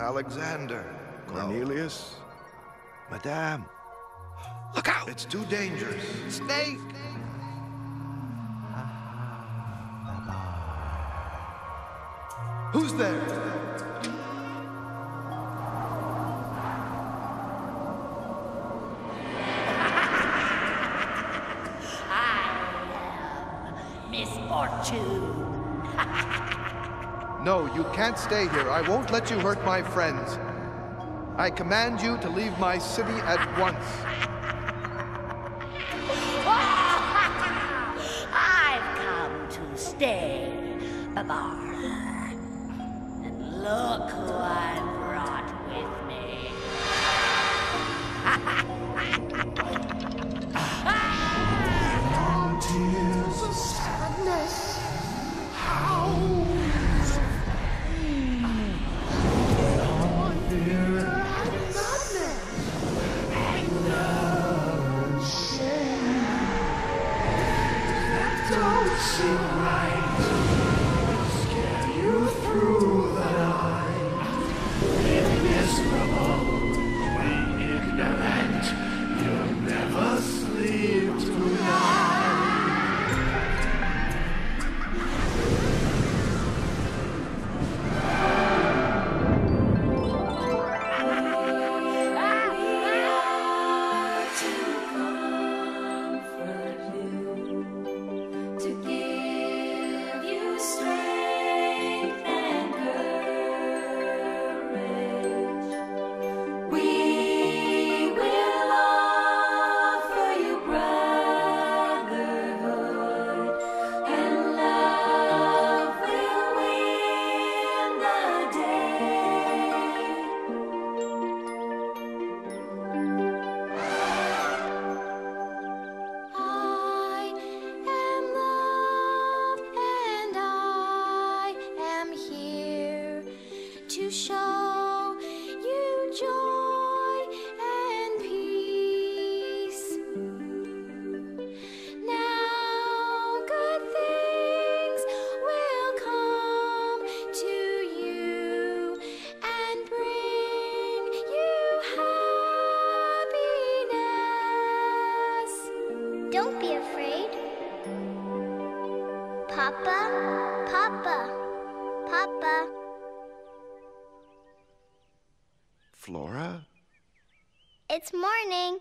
Alexander, Cornelius, Madame. Look out! It's too dangerous. Snake! Who's there? Misfortune. No, you can't stay here. I won't let you hurt my friends. I command you to leave my city at once. I've come to stay, Babar. And look who I brought with me. Tears of sadness, howls of pain, beyond fear and madness, anger and shame. That don't seem right. Scare you through the night. Be miserable, be ignorant. You'll never sleep tonight. To show you joy and peace. Now good things will come to you and bring you happiness. Don't be afraid. Papa, Papa, Papa. Flora? It's morning.